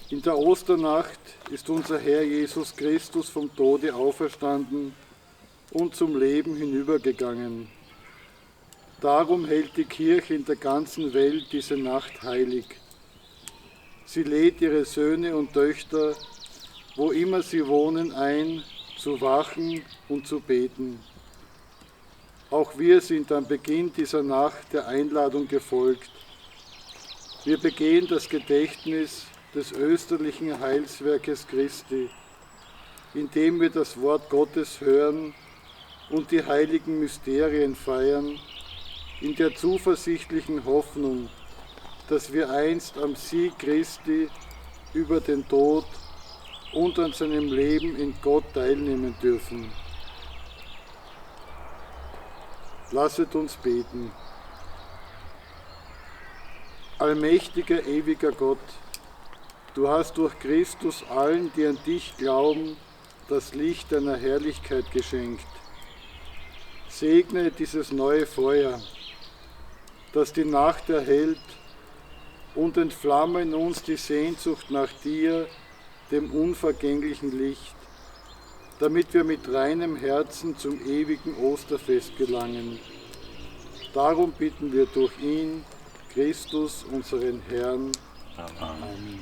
In der Osternacht ist unser Herr Jesus Christus vom Tode auferstanden und zum Leben hinübergegangen. Darum hält die Kirche in der ganzen Welt diese Nacht heilig. Sie lädt ihre Söhne und Töchter, wo immer sie wohnen, ein, zu wachen und zu beten. Auch wir sind am Beginn dieser Nacht der Einladung gefolgt. Wir begehen das Gedächtnis des österlichen Heilswerkes Christi, indem wir das Wort Gottes hören und die heiligen Mysterien feiern, in der zuversichtlichen Hoffnung, dass wir einst am Sieg Christi über den Tod und an seinem Leben in Gott teilnehmen dürfen. Lasset uns beten. Allmächtiger, ewiger Gott, du hast durch Christus allen, die an dich glauben, das Licht deiner Herrlichkeit geschenkt. Segne dieses neue Feuer, das die Nacht erhellt, und entflamme in uns die Sehnsucht nach dir, dem unvergänglichen Licht, damit wir mit reinem Herzen zum ewigen Osterfest gelangen. Darum bitten wir durch ihn, Christus, unseren Herrn. Amen. Amen.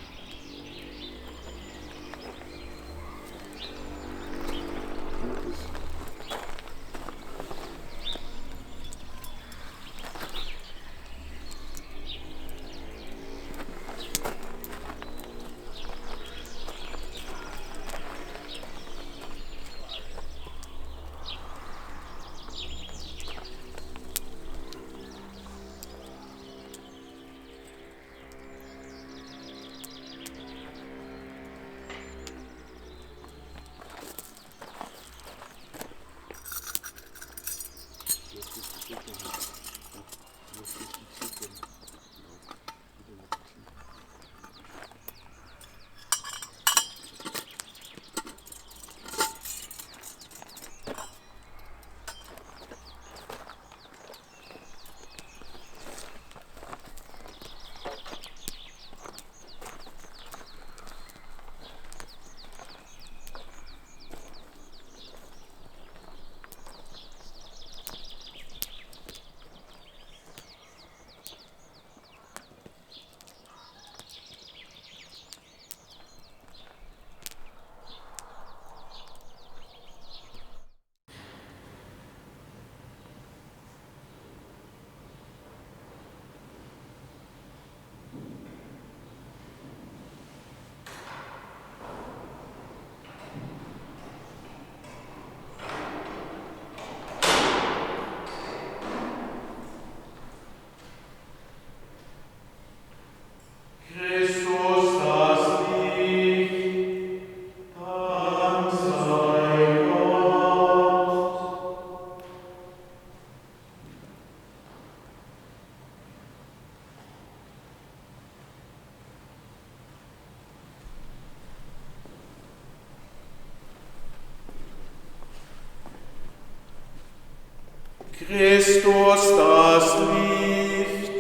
Christus, das Licht,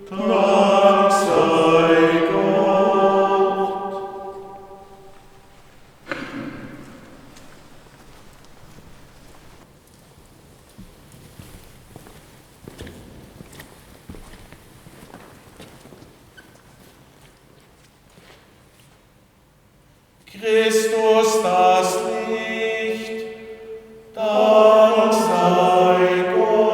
Dank sei Gott. Christus, das Licht, Dank sei Gott.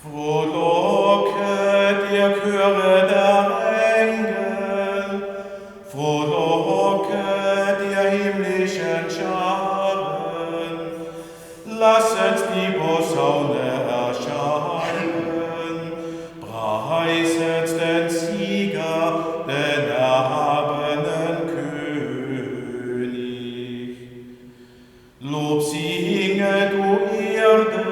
Frohlocket, ihr Chöre der Engel, frohlocket, ihr himmlischen Scharen, lasset die Posaune erschallen, preiset den Sieger, den erhabenen König. Lob singe, du Erde,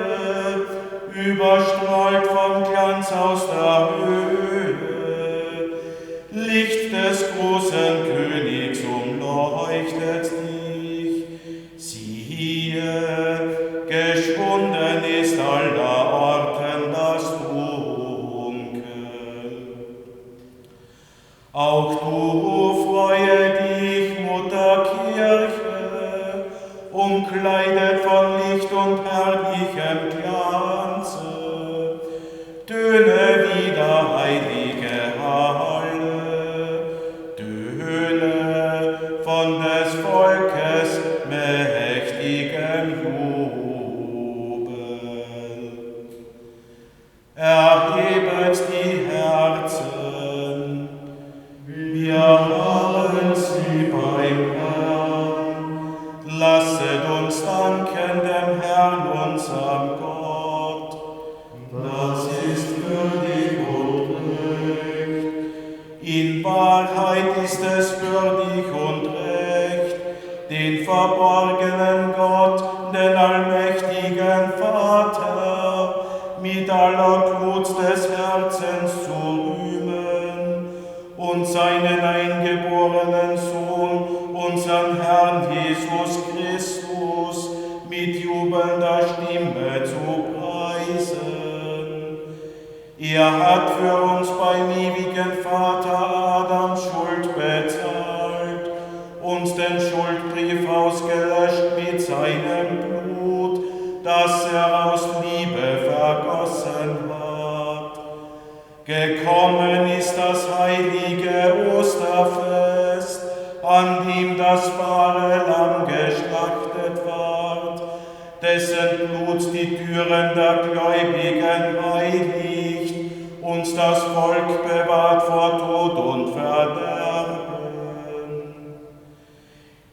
überstrahlt vom Glanz aus der Höhe. Licht des großen Königs umleuchtet dich. Siehe, geschwunden ist aller Orten das Dunkel. Auch du freue dich, Mutter Kirche, umkleidet von Licht und herrlichem Glanze. Töne wieder, heilige Halle, Töne von des Volkes mächtigem Jubel. Erhebet die Herzen, wir haben sie beim Herrn. Lasset uns danken dem Herrn, unserem Gott. Das ist würdig und recht. In Wahrheit ist es würdig und recht, den verborgenen Gott, den allmächtigen Vater, mit aller Glut des Herzens zu rühmen und seinen eingeborenen Sohn, unseren Herrn Jesus Christus, mit jubelnder Stimme zu preisen. Er hat für uns beim ewigen Vater Adams Schuld bezahlt, uns den Schuldbrief ausgelöscht mit seinem Blut, das er aus Liebe vergossen hat. Gekommen ist das heilige Osterfest, an dem das wahre Lamm geschlachtet ward, dessen Blut die Türen der Gläubigen heiligt und das Volk bewahrt vor Tod und Verderben.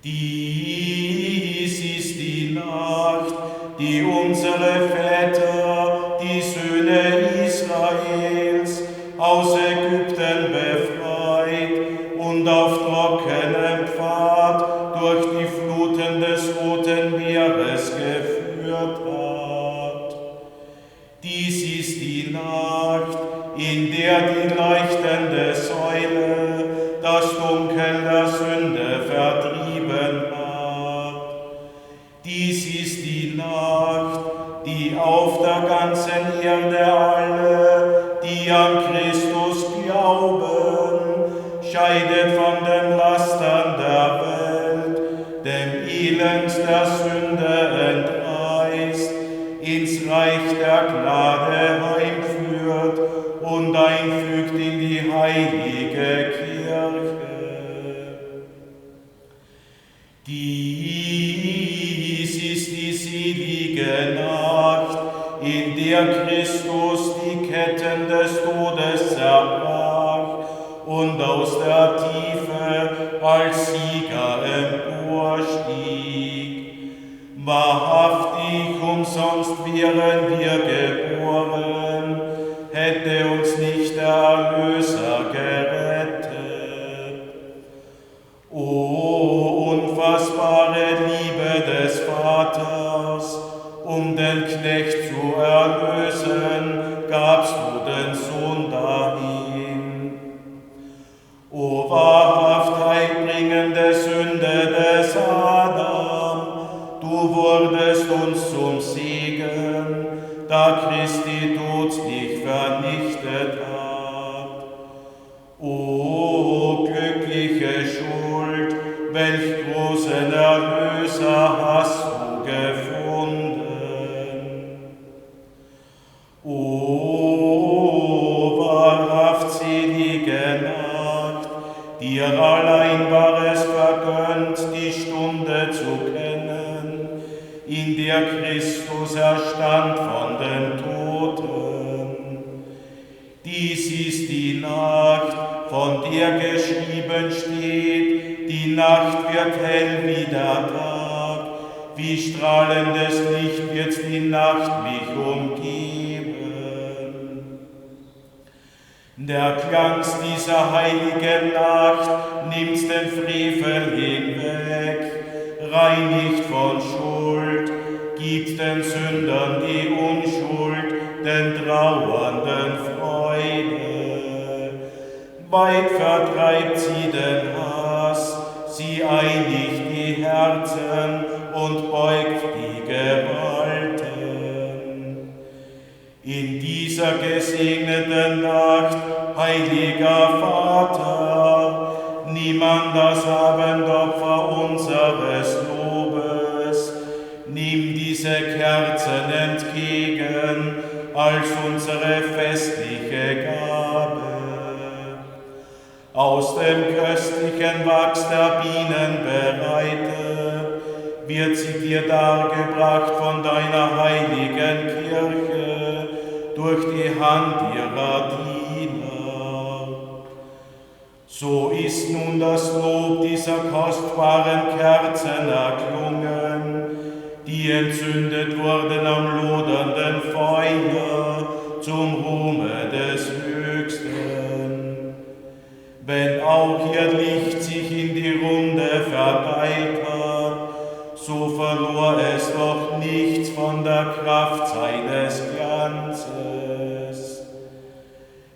Dies ist die Nacht, die unsere Väter, die Söhne Israels, aus Ägypten befreit und auf trockenem Pfad durch die Fluten des Roten Meeres geführt hat. Dies ist die Nacht, in der die leuchtende Säule das Dunkel der Sünde vertrieben hat. Dies ist die Nacht, die auf der ganzen Erde alle, die an Christus glauben, scheidet von den Lastern der Welt, dem Elend der Sünde entreißt, ins Reich der Gnade heimführt und einfügt in die heilige Kirche. Dies ist die selige Nacht, in der Christus die Ketten des Todes zerbrach und aus der Tiefe als Sieger emporstieg. Wahrhaftig umsonst wären wir geboren, hätte uns nicht der Erlöser gerettet. O unfassbare Liebe des Vaters, um den Knecht zu erlösen, gabst du den Sohn dahin. O wahrhaft heilbringendes allein war es vergönnt, die Stunde zu kennen, in der Christus erstand von den Toten. Dies ist die Nacht, von der geschrieben steht, die Nacht wird hell wie der Tag, wie strahlendes Licht wird die Nacht mich umgeben. Der Glanz dieser heiligen Nacht nimmt den Frevel hinweg, reinigt von Schuld, gibt den Sündern die Unschuld, den Trauernden Freude. Weit vertreibt sie den Hass, sie einigt die Herzen und beugt die Gewalten. In dieser gesegneten Nacht, heiliger Vater, nimm das Abendopfer unseres Lobes, nimm diese Kerzen entgegen als unsere festliche Gabe. Aus dem köstlichen Wachs der Bienen bereitet, wird sie dir dargebracht von deiner heiligen Kirche durch die Hand ihrer Diener. So ist nun das Lob dieser kostbaren Kerzen erklungen, die entzündet wurden am lodernden Feuer zum Ruhme des Höchsten. Wenn auch ihr Licht sich in die Runde verteilt hat, so verlor es doch nichts von der Kraft seines Glanzes.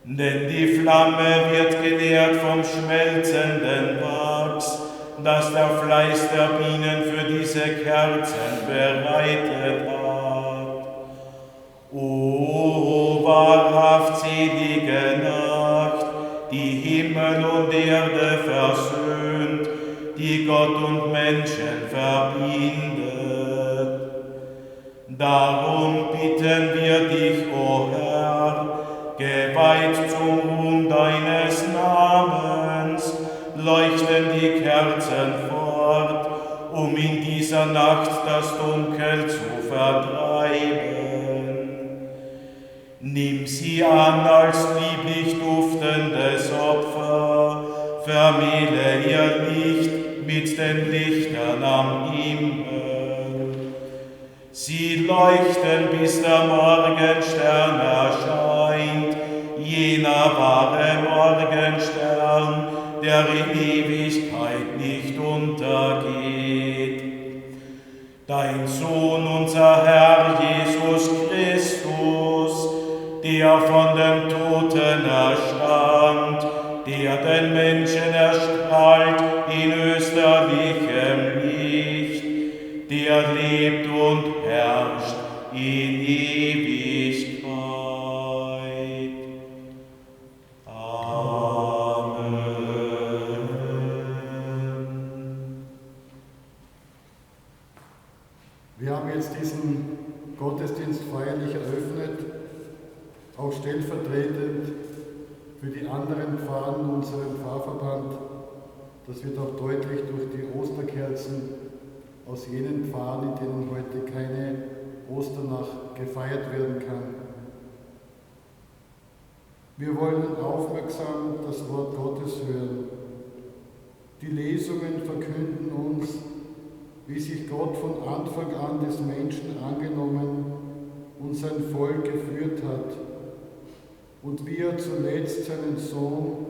Denn die Flamme wird genährt vom schmelzenden Wachs, das der Fleiß der Bienen für diese Kerzen bereitet hat. O wahrhaft selige Nacht, die Himmel und Erde versöhnt, die Gott und Menschen verbindet. Darum bitten wir dich, o Herr, geweiht zum Ruhm deines Namens, leuchten die Kerzen fort, um in dieser Nacht das Dunkel zu vertreiben. Nimm sie an als lieblich duftendes Opfer, vermähle ihr Licht mit den Lichtern am Himmel. Sie leuchten, bis der Morgenstern erscheint, jener wahre Morgenstern, der in Ewigkeit nicht untergeht. Dein Sohn, unser Herr Jesus Christus, der von den Toten erstand, der den Menschen erstrahlt in österlichem Licht, der lebt und herrscht in Ewigkeit. Amen. Wir haben jetzt diesen Gottesdienst feierlich eröffnet, auch stellvertretend für die anderen Pfarrer in unserem Pfarrverband. Das wird auch deutlich durch die Osterkerzen aus jenen Pfarren, in denen heute keine Osternacht gefeiert werden kann. Wir wollen aufmerksam das Wort Gottes hören. Die Lesungen verkünden uns, wie sich Gott von Anfang an des Menschen angenommen und sein Volk geführt hat und wie er zuletzt seinen Sohn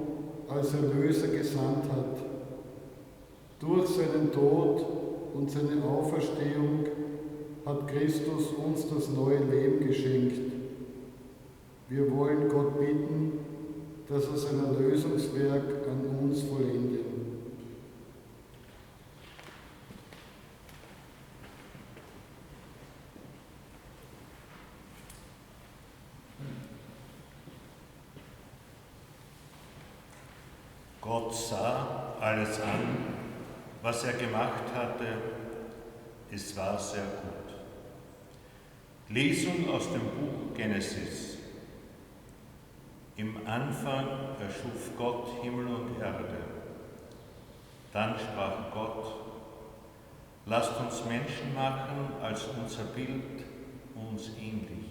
als Erlöser gesandt hat. Durch seinen Tod und seine Auferstehung hat Christus uns das neue Leben geschenkt. Wir wollen Gott bitten, dass er sein Erlösungswerk an uns vollendet. Gott sah alles an, was er gemacht hatte. Es war sehr gut. Lesung aus dem Buch Genesis. Im Anfang erschuf Gott Himmel und Erde. Dann sprach Gott: Lasst uns Menschen machen als unser Bild, uns ähnlich.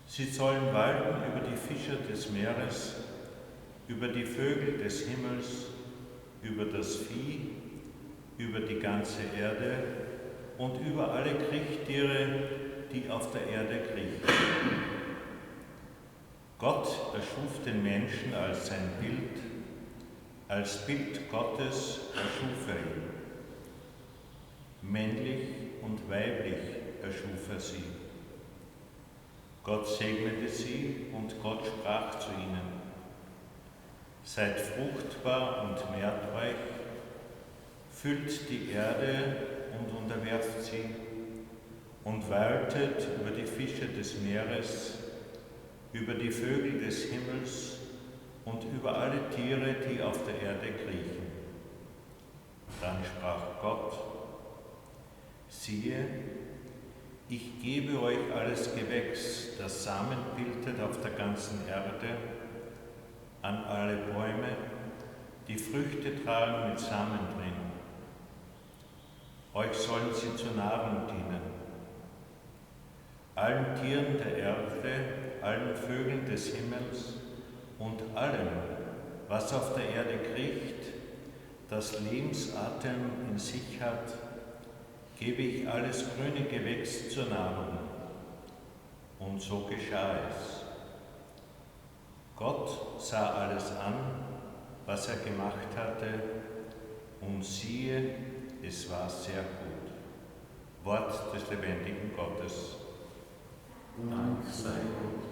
Sie sollen walten über die Fischer des Meeres, über die Vögel des Himmels, über das Vieh, über die ganze Erde und über alle Kriechtiere, die auf der Erde kriechen. Gott erschuf den Menschen als sein Bild, als Bild Gottes erschuf er ihn. Männlich und weiblich erschuf er sie. Gott segnete sie und Gott sprach zu ihnen: Seid fruchtbar und mehrt euch, füllt die Erde und unterwerft sie und waltet über die Fische des Meeres, über die Vögel des Himmels und über alle Tiere, die auf der Erde kriechen. Dann sprach Gott: Siehe, ich gebe euch alles Gewächs, das Samen bildet auf der ganzen Erde, an alle Bäume, die Früchte tragen mit Samen drin. Euch sollen sie zur Nahrung dienen. Allen Tieren der Erde, allen Vögeln des Himmels und allem, was auf der Erde kriecht, das Lebensatem in sich hat, gebe ich alles grüne Gewächs zur Nahrung. Und so geschah es. Gott sah alles an, was er gemacht hatte, und siehe, es war sehr gut. Wort des lebendigen Gottes. Dank sei Gott.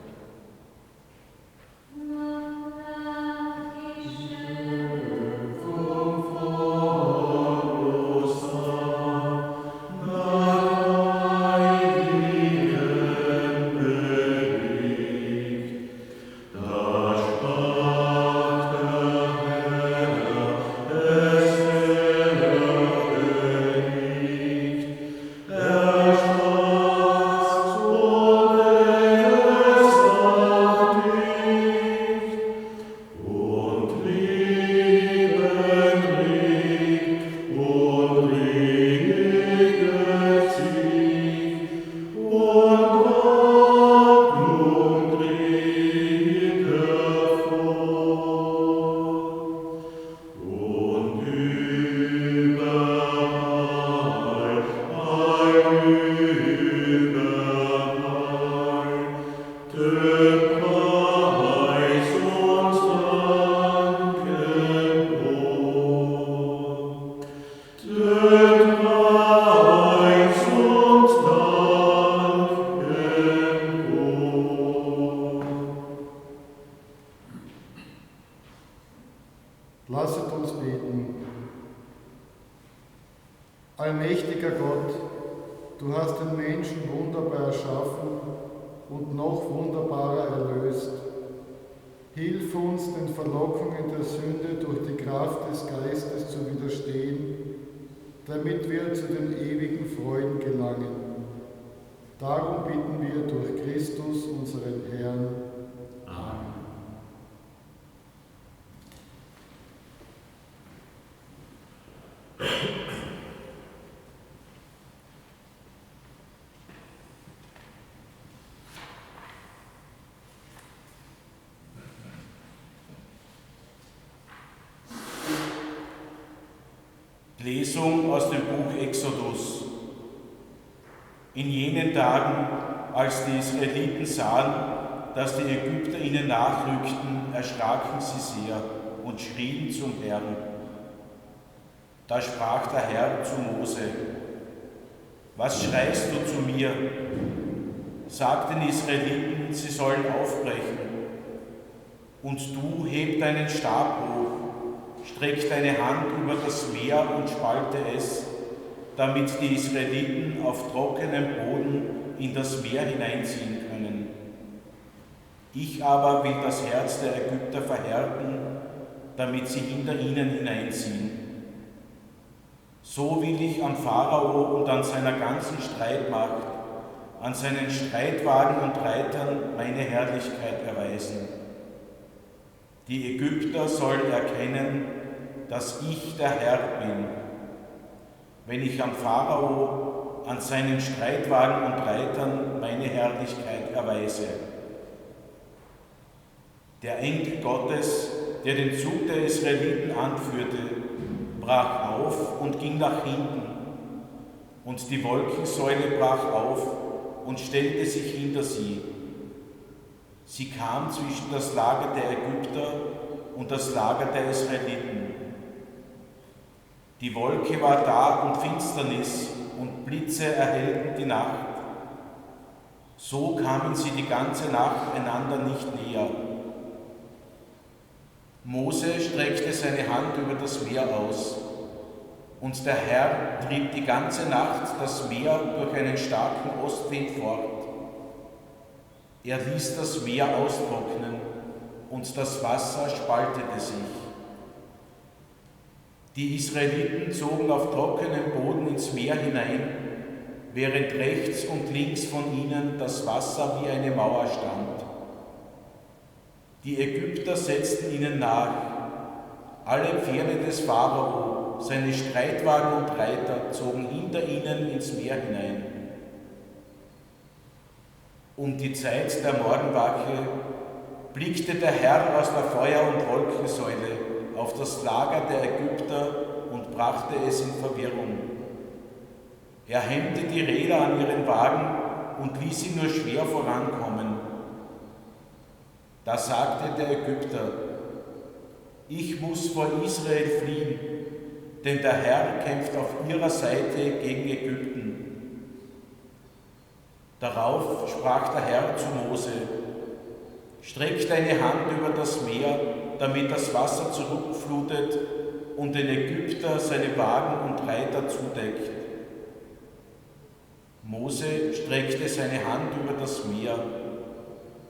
Lasset uns beten. Allmächtiger Gott, du hast den Menschen wunderbar erschaffen und noch wunderbarer erlöst. Hilf uns, den Verlockungen der Sünde durch die Kraft des Geistes zu widerstehen, damit wir zu den ewigen Freuden gelangen. Darum bitten wir durch Christus, unseren Herrn. Amen. Lesung aus dem Buch Exodus. In jenen Tagen, als die Israeliten sahen, dass die Ägypter ihnen nachrückten, erschraken sie sehr und schrien zum Herrn. Da sprach der Herr zu Mose: Was schreist du zu mir? Sag den Israeliten, sie sollen aufbrechen. Und du heb deinen Stab hoch, streck deine Hand über das Meer und spalte es, damit die Israeliten auf trockenem Boden in das Meer hineinziehen können. Ich aber will das Herz der Ägypter verhärten, damit sie hinter ihnen hineinziehen. So will ich an Pharao und an seiner ganzen Streitmacht, an seinen Streitwagen und Reitern meine Herrlichkeit erweisen. Die Ägypter sollen erkennen, dass ich der Herr bin, wenn ich am Pharao, an seinen Streitwagen und Reitern meine Herrlichkeit erweise. Der Engel Gottes, der den Zug der Israeliten anführte, brach auf und ging nach hinten, und die Wolkensäule brach auf und stellte sich hinter sie. Sie kam zwischen das Lager der Ägypter und das Lager der Israeliten. Die Wolke war da und Finsternis und Blitze erhellten die Nacht. So kamen sie die ganze Nacht einander nicht näher. Mose streckte seine Hand über das Meer aus, und der Herr trieb die ganze Nacht das Meer durch einen starken Ostwind fort. Er ließ das Meer austrocknen, und das Wasser spaltete sich. Die Israeliten zogen auf trockenem Boden ins Meer hinein, während rechts und links von ihnen das Wasser wie eine Mauer stand. Die Ägypter setzten ihnen nach, alle Pferde des Pharao, seine Streitwagen und Reiter zogen hinter ihnen ins Meer hinein. Um die Zeit der Morgenwache blickte der Herr aus der Feuer- und Wolkensäule auf das Lager der Ägypter und brachte es in Verwirrung. Er hemmte die Räder an ihren Wagen und ließ sie nur schwer vorankommen. Da sagte der Ägypter: Ich muss vor Israel fliehen, denn der Herr kämpft auf ihrer Seite gegen Ägypten. Darauf sprach der Herr zu Mose: Streck deine Hand über das Meer, damit das Wasser zurückflutet und den Ägypter seine Wagen und Reiter zudeckt. Mose streckte seine Hand über das Meer,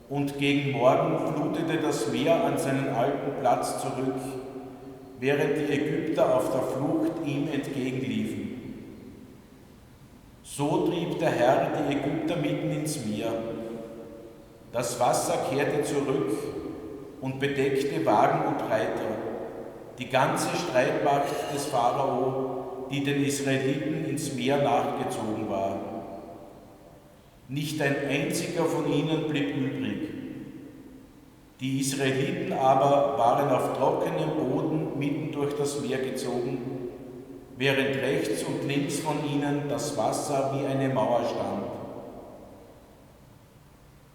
und gegen Morgen flutete das Meer an seinen alten Platz zurück, während die Ägypter auf der Flucht ihm entgegenliefen. So trieb der Herr die Ägypter mitten ins Meer. Das Wasser kehrte zurück und bedeckte Wagen und Reiter, die ganze Streitmacht des Pharao, die den Israeliten ins Meer nachgezogen war. Nicht ein einziger von ihnen blieb übrig. Die Israeliten aber waren auf trockenem Boden mitten durch das Meer gezogen, während rechts und links von ihnen das Wasser wie eine Mauer stand.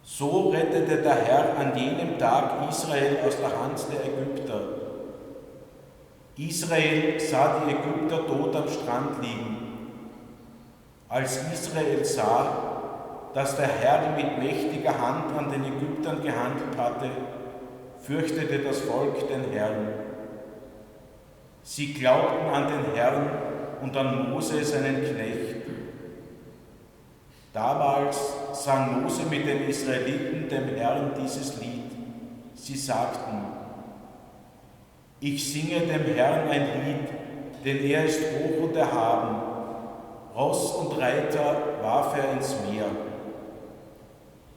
So rettete der Herr an jenem Tag Israel aus der Hand der Ägypter. Israel sah die Ägypter tot am Strand liegen. Als Israel sah, dass der Herr mit mächtiger Hand an den Ägyptern gehandelt hatte, fürchtete das Volk den Herrn. Sie glaubten an den Herrn und an Mose, seinen Knecht. Damals sang Mose mit den Israeliten dem Herrn dieses Lied. Sie sagten: Ich singe dem Herrn ein Lied, denn er ist hoch und erhaben. Ross und Reiter warf er ins Meer.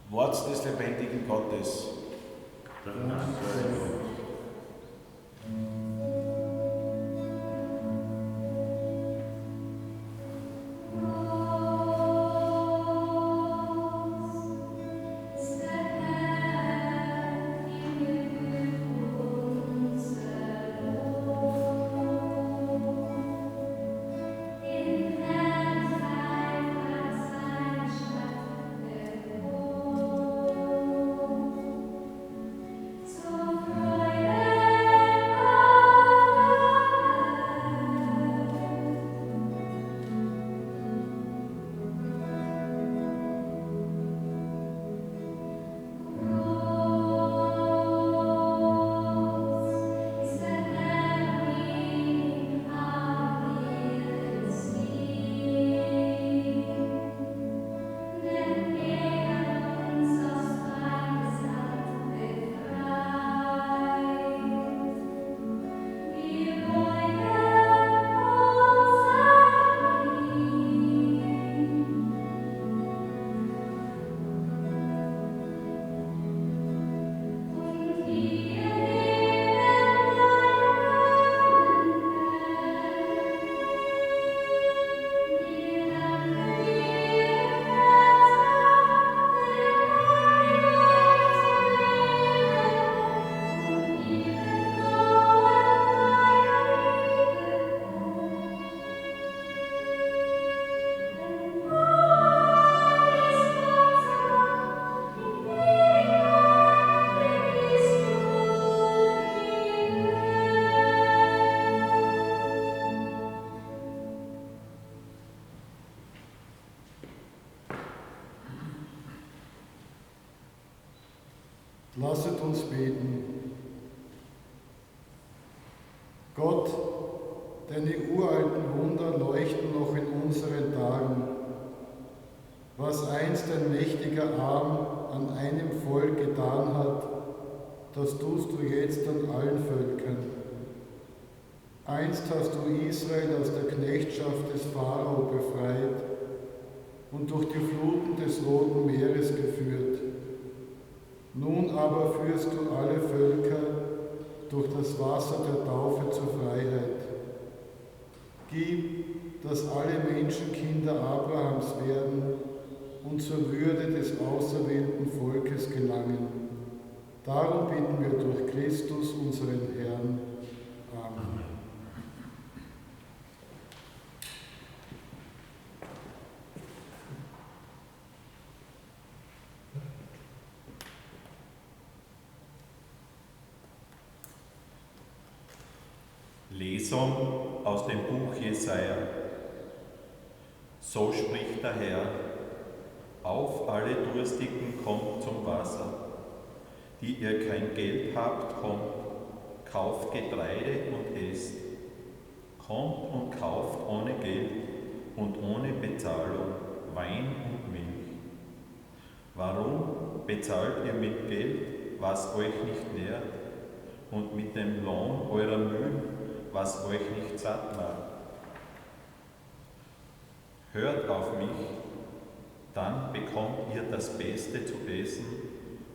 Wort des lebendigen Gottes. Dank sei Gott. So Lasset uns beten. Gott, deine uralten Wunder leuchten noch in unseren Tagen. Was einst ein mächtiger Arm an einem Volk getan hat, das tust du jetzt an allen Völkern. Einst hast du Israel aus der Knechtschaft des Pharao befreit und durch die Fluten des Roten Meeres geführt. Nun aber führst du alle Völker durch das Wasser der Taufe zur Freiheit. Gib, dass alle Menschen Kinder Abrahams werden und zur Würde des auserwählten Volkes gelangen. Darum bitten wir durch Christus, unseren Herrn. Amen. Lesung aus dem Buch Jesaja. So spricht der Herr: Auf, alle Durstigen, kommt zum Wasser. Die ihr kein Geld habt, kommt, kauft Getreide und esst. Kommt und kauft ohne Geld und ohne Bezahlung Wein und Milch. Warum bezahlt ihr mit Geld, was euch nicht nährt, und mit dem Lohn eurer Mühen, was euch nicht satt macht? Hört auf mich, dann bekommt ihr das Beste zu essen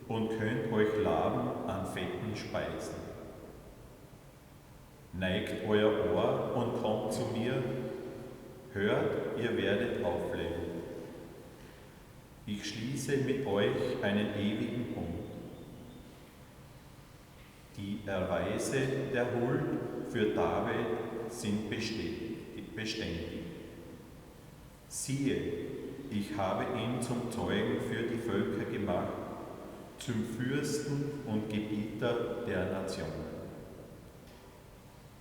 und könnt euch laben an fetten Speisen. Neigt euer Ohr und kommt zu mir, hört, ihr werdet aufleben. Ich schließe mit euch einen ewigen Bund. Die Erweise der Huld für David sind beständig. Siehe, ich habe ihn zum Zeugen für die Völker gemacht, zum Fürsten und Gebieter der Nationen.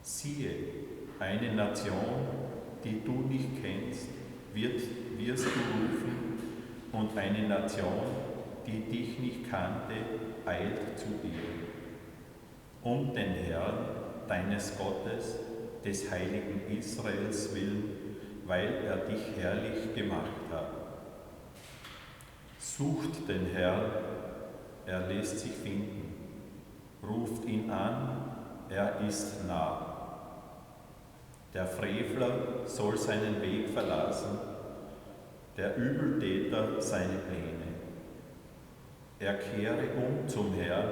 Siehe, eine Nation, die du nicht kennst, wirst du rufen, und eine Nation, die dich nicht kannte, eilt zu dir. Um den Herrn, deines Gottes, des heiligen Israels willen, weil er dich herrlich gemacht hat. Sucht den Herrn, er lässt sich finden. Ruft ihn an, er ist nah. Der Frevler soll seinen Weg verlassen, der Übeltäter seine Pläne. Er kehre um zum Herrn,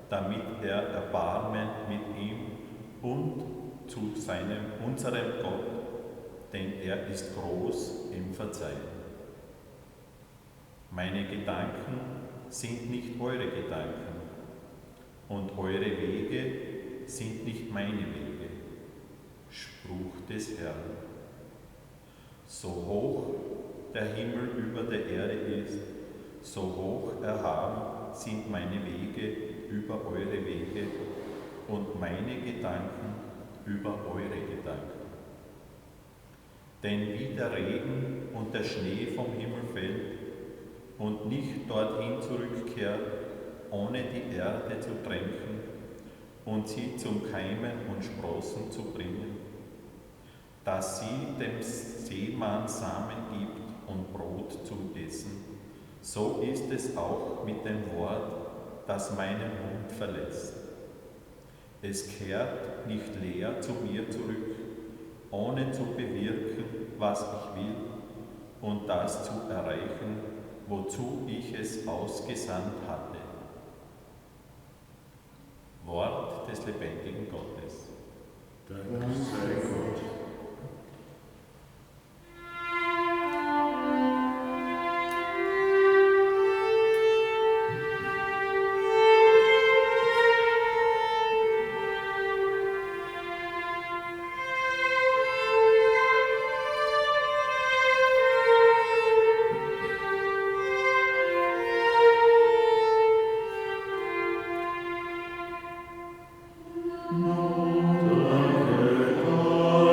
damit er Erbarmen mit ihm und zu unserem Gott, denn er ist groß im Verzeihen. Meine Gedanken sind nicht eure Gedanken, und eure Wege sind nicht meine Wege. Spruch des Herrn. So hoch der Himmel über der Erde ist, so hoch erhaben sind meine Wege über eure Wege und meine Gedanken über eure Gedanken. Denn wie der Regen und der Schnee vom Himmel fällt und nicht dorthin zurückkehrt, ohne die Erde zu tränken und sie zum Keimen und Sprossen zu bringen, dass sie dem Seemann Samen gibt und Brot zum Essen, so ist es auch mit dem Wort, das meinen Mund verlässt. Es kehrt nicht leer zu mir zurück, ohne zu bewirken, was ich will, und das zu erreichen, wozu ich es ausgesandt hatte. Wort des lebendigen Gottes. Dank sei Gott. Danke, Gott.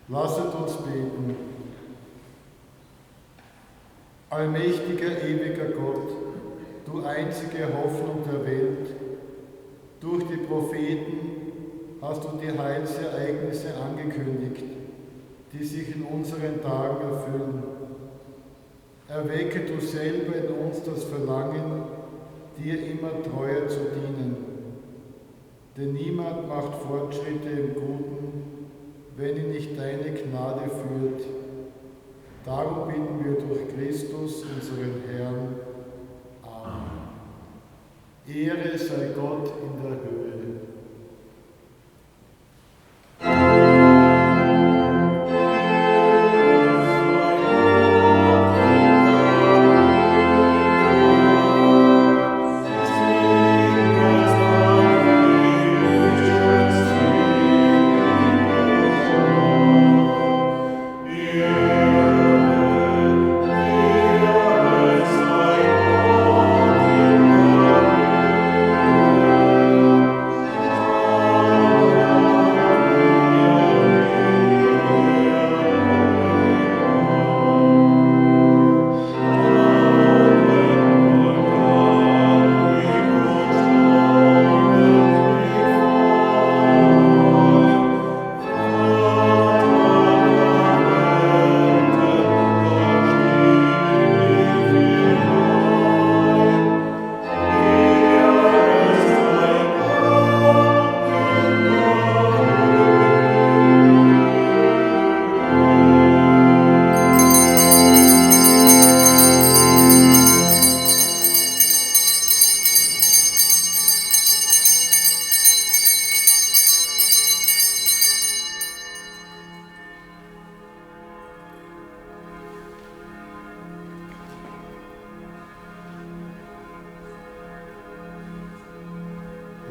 Lasset uns beten. Allmächtiger, ewiger Gott, du einzige Hoffnung der Welt, durch die Propheten hast du die Heilsereignisse angekündigt, die sich in unseren Tagen erfüllen. Erwecke du selber in uns das Verlangen, dir immer treuer zu dienen. Denn niemand macht Fortschritte im Guten, wenn ihn nicht deine Gnade führt. Darum bitten wir durch Christus, unseren Herrn. Amen. Ehre sei Gott in der Höhe.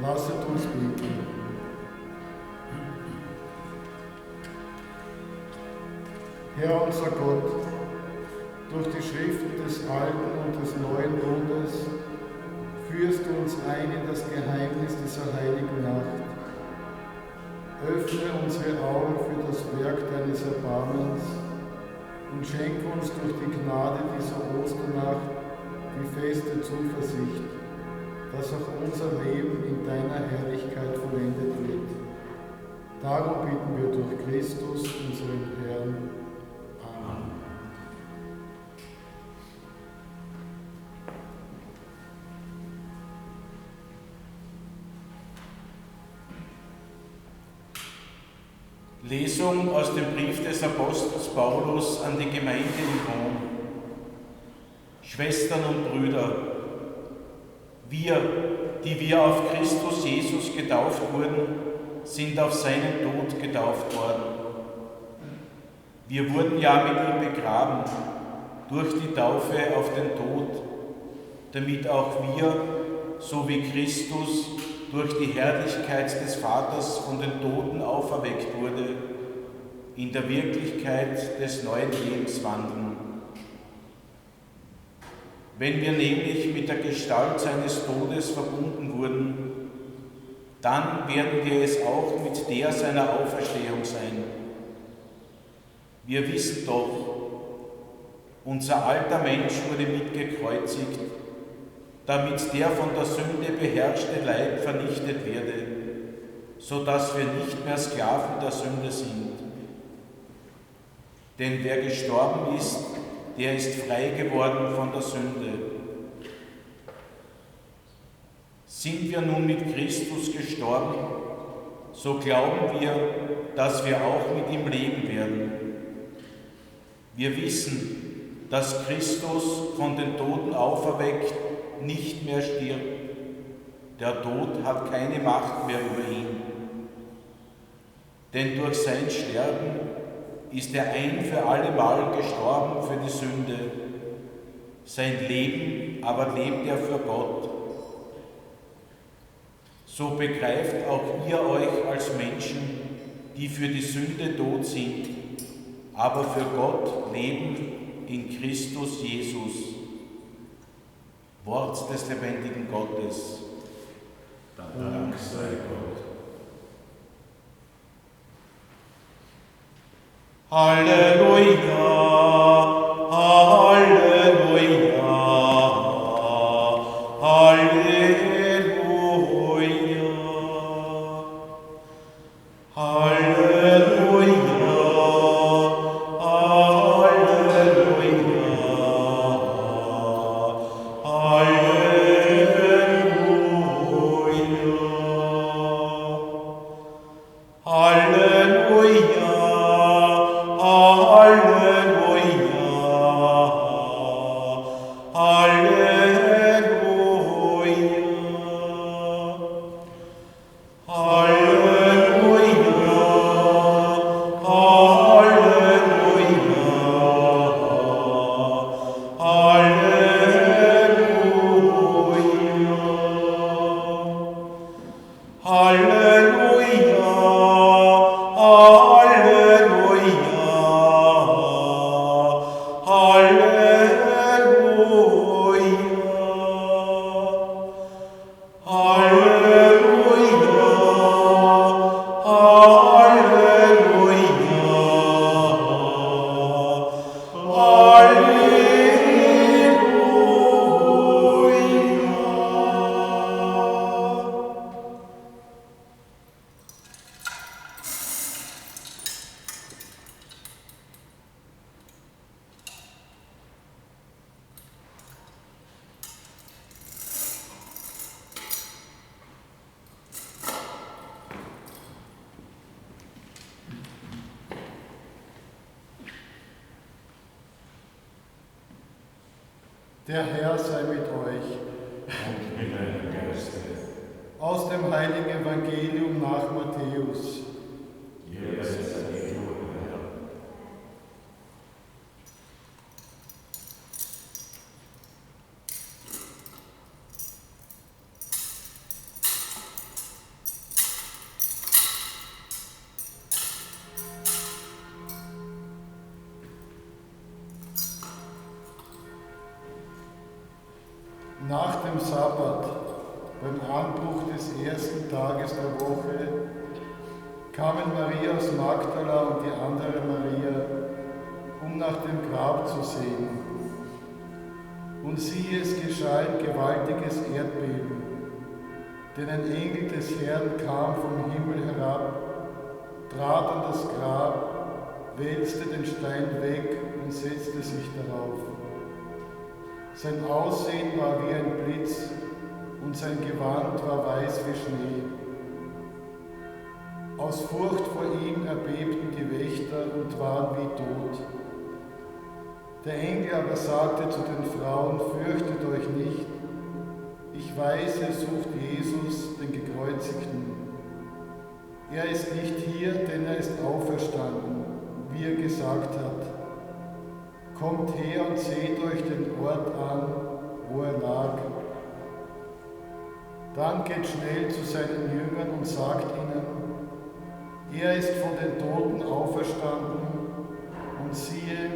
Lasset uns beten. Herr unser Gott, durch die Schriften des Alten und des Neuen Bundes führst du uns ein in das Geheimnis dieser heiligen Nacht. Öffne unsere Augen für das Werk deines Erbarmens und schenke uns durch die Gnade dieser Osternacht die feste Zuversicht, dass auch unser Leben in deiner Herrlichkeit vollendet wird. Darum bitten wir durch Christus, unseren Herrn. Amen. Lesung aus dem Brief des Apostels Paulus an die Gemeinde in Rom. Schwestern und Brüder, wir, die wir auf Christus Jesus getauft wurden, sind auf seinen Tod getauft worden. Wir wurden ja mit ihm begraben, durch die Taufe auf den Tod, damit auch wir, so wie Christus, durch die Herrlichkeit des Vaters von den Toten auferweckt wurde, in der Wirklichkeit des neuen Lebens wandeln. Wenn wir nämlich mit der Gestalt seines Todes verbunden wurden, dann werden wir es auch mit der seiner Auferstehung sein. Wir wissen doch, unser alter Mensch wurde mitgekreuzigt, damit der von der Sünde beherrschte Leib vernichtet werde, so dass wir nicht mehr Sklaven der Sünde sind. Denn wer gestorben ist, der ist frei geworden von der Sünde. Sind wir nun mit Christus gestorben, so glauben wir, dass wir auch mit ihm leben werden. Wir wissen, dass Christus von den Toten auferweckt nicht mehr stirbt. Der Tod hat keine Macht mehr über ihn. Denn durch sein Sterben ist er ein für alle Mal gestorben für die Sünde. Sein Leben aber lebt er für Gott. So begreift auch ihr euch als Menschen, die für die Sünde tot sind, aber für Gott leben in Christus Jesus. Wort des lebendigen Gottes. Dank sei Gott. Halleluja, Halleluja, Halleluja, Halleluja, Der Herr sei mit euch. Und mit deinem Geiste. Aus dem heiligen Evangelium nach Matthäus. Ehre sei dir, Herr. Nach dem Sabbat, beim Anbruch des ersten Tages der Woche, kamen Maria aus Magdala und die andere Maria, um nach dem Grab zu sehen. Und siehe, es geschah ein gewaltiges Erdbeben, denn ein Engel des Herrn kam vom Himmel herab, trat an das Grab, wälzte den Stein weg und setzte sich darauf. Sein Aussehen war wie ein Blitz und sein Gewand war weiß wie Schnee. Aus Furcht vor ihm erbebten die Wächter und waren wie tot. Der Engel aber sagte zu den Frauen: Fürchtet euch nicht, ich weiß, ihr sucht Jesus, den Gekreuzigten. Er ist nicht hier, denn er ist auferstanden, wie er gesagt hat. Kommt her und seht euch den Ort an, wo er lag. Dann geht schnell zu seinen Jüngern und sagt ihnen: Er ist von den Toten auferstanden und siehe,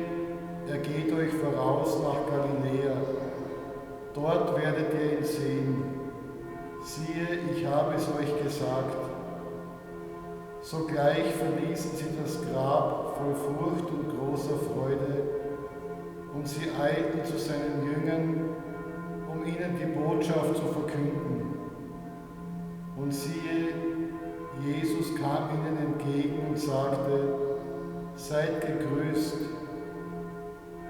er geht euch voraus nach Galiläa. Dort werdet ihr ihn sehen. Siehe, ich habe es euch gesagt. Sogleich verließen sie das Grab voll Furcht und großer Freude. Und sie eilten zu seinen Jüngern, um ihnen die Botschaft zu verkünden. Und siehe, Jesus kam ihnen entgegen und sagte: Seid gegrüßt.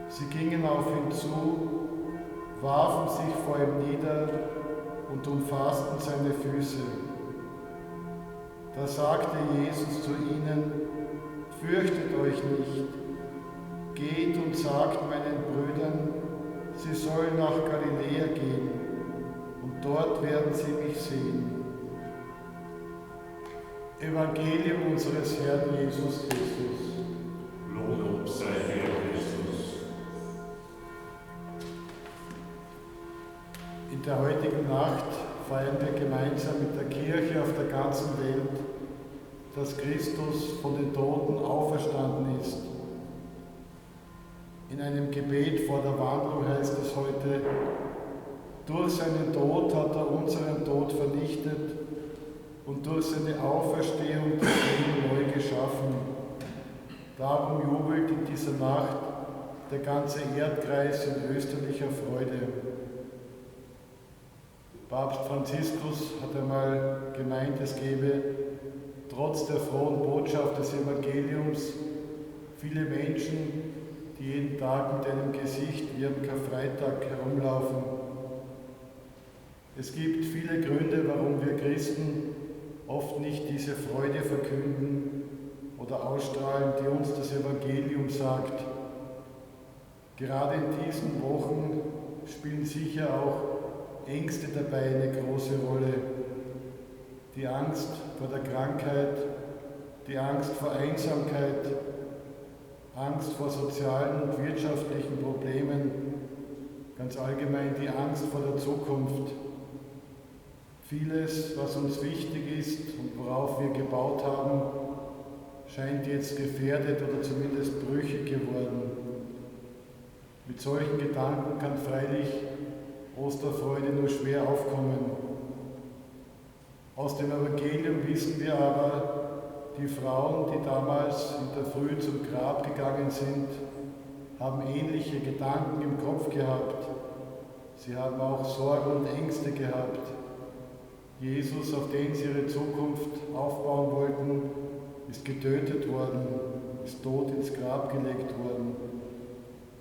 Sie gingen auf ihn zu, warfen sich vor ihm nieder und umfassten seine Füße. Da sagte Jesus zu ihnen: Fürchtet euch nicht. Geht und sagt meinen Brüdern, sie sollen nach Galiläa gehen, und dort werden sie mich sehen. Evangelium unseres Herrn Jesus Christus. Lob sei dir, Christus. In der heutigen Nacht feiern wir gemeinsam mit der Kirche auf der ganzen Welt, dass Christus von den Toten auferstanden ist. In einem Gebet vor der Wandlung heißt es heute: Durch seinen Tod hat er unseren Tod vernichtet und durch seine Auferstehung das Leben neu geschaffen. Darum jubelt in dieser Nacht der ganze Erdkreis in österlicher Freude. Papst Franziskus hat einmal gemeint, es gebe trotz der frohen Botschaft des Evangeliums viele Menschen, die jeden Tag mit einem Gesicht wie am Karfreitag herumlaufen. Es gibt viele Gründe, warum wir Christen oft nicht diese Freude verkünden oder ausstrahlen, die uns das Evangelium sagt. Gerade in diesen Wochen spielen sicher auch Ängste dabei eine große Rolle. Die Angst vor der Krankheit, die Angst vor Einsamkeit, Angst vor sozialen und wirtschaftlichen Problemen, ganz allgemein die Angst vor der Zukunft. Vieles, was uns wichtig ist und worauf wir gebaut haben, scheint jetzt gefährdet oder zumindest brüchig geworden. Mit solchen Gedanken kann freilich Osterfreude nur schwer aufkommen. Aus dem Evangelium wissen wir aber, die Frauen, die damals in der Früh zum Grab gegangen sind, haben ähnliche Gedanken im Kopf gehabt. Sie haben auch Sorgen und Ängste gehabt. Jesus, auf den sie ihre Zukunft aufbauen wollten, ist getötet worden, ist tot ins Grab gelegt worden.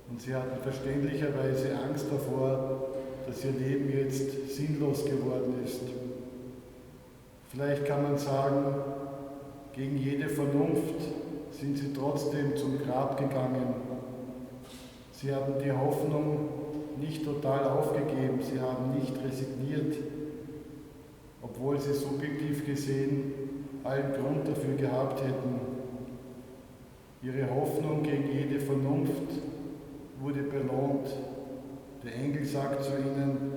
Und sie hatten verständlicherweise Angst davor, dass ihr Leben jetzt sinnlos geworden ist. Vielleicht kann man sagen, gegen jede Vernunft sind sie trotzdem zum Grab gegangen. Sie haben die Hoffnung nicht total aufgegeben, sie haben nicht resigniert, obwohl sie subjektiv gesehen allen Grund dafür gehabt hätten. Ihre Hoffnung gegen jede Vernunft wurde belohnt. Der Engel sagt zu ihnen,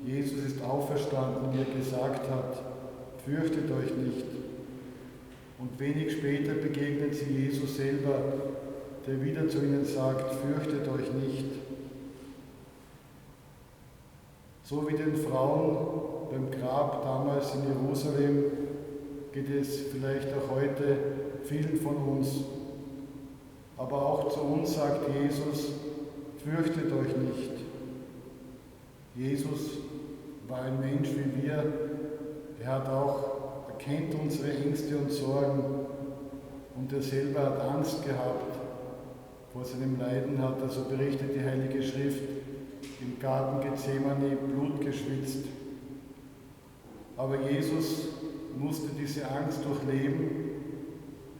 Jesus ist auferstanden, wie er gesagt hat, fürchtet euch nicht. Und wenig später begegnet sie Jesus selber, der wieder zu ihnen sagt, fürchtet euch nicht. So wie den Frauen beim Grab damals in Jerusalem geht es vielleicht auch heute vielen von uns. Aber auch zu uns sagt Jesus, fürchtet euch nicht. Jesus war ein Mensch wie wir. Er kennt unsere Ängste und Sorgen und er selber hat Angst gehabt vor seinem Leiden, hat, also berichtet die Heilige Schrift, im Garten Gethsemane Blut geschwitzt. Aber Jesus musste diese Angst durchleben.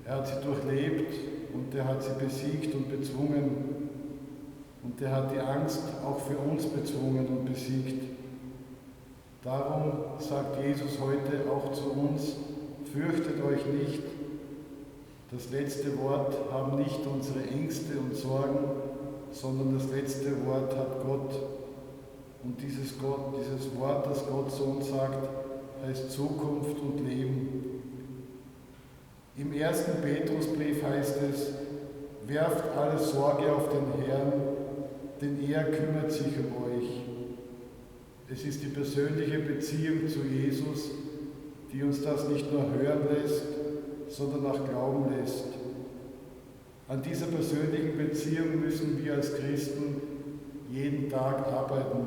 Er hat sie durchlebt und er hat sie besiegt und bezwungen. Und er hat die Angst auch für uns bezwungen und besiegt. Darum sagt Jesus heute auch zu uns, fürchtet euch nicht. Das letzte Wort haben nicht unsere Ängste und Sorgen, sondern das letzte Wort hat Gott. Und dieses Wort, das Gott zu uns sagt, heißt Zukunft und Leben. Im 1. Petrusbrief heißt es, werft alle Sorge auf den Herrn, denn er kümmert sich um euch. Es ist die persönliche Beziehung zu Jesus, die uns das nicht nur hören lässt, sondern auch glauben lässt. An dieser persönlichen Beziehung müssen wir als Christen jeden Tag arbeiten.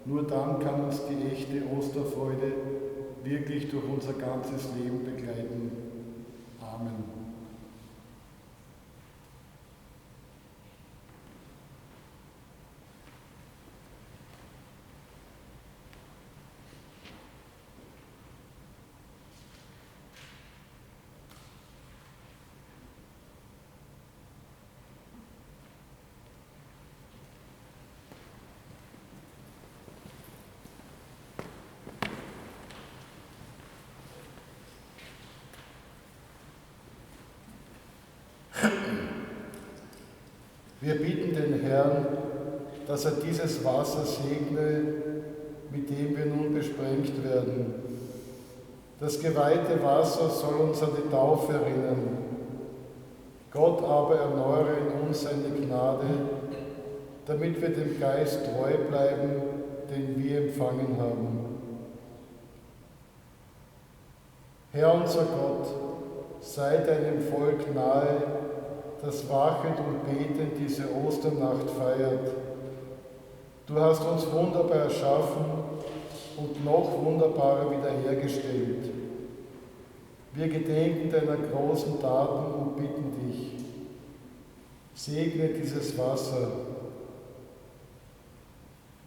Nur dann kann uns die echte Osterfreude wirklich durch unser ganzes Leben begleiten. Amen. Wir bitten den Herrn, dass er dieses Wasser segne, mit dem wir nun besprengt werden. Das geweihte Wasser soll uns an die Taufe erinnern. Gott aber erneuere in uns seine Gnade, damit wir dem Geist treu bleiben, den wir empfangen haben. Herr unser Gott, sei deinem Volk nahe, das wachend und betend diese Osternacht feiert. Du hast uns wunderbar erschaffen und noch wunderbarer wiederhergestellt. Wir gedenken deiner großen Taten und bitten dich, segne dieses Wasser,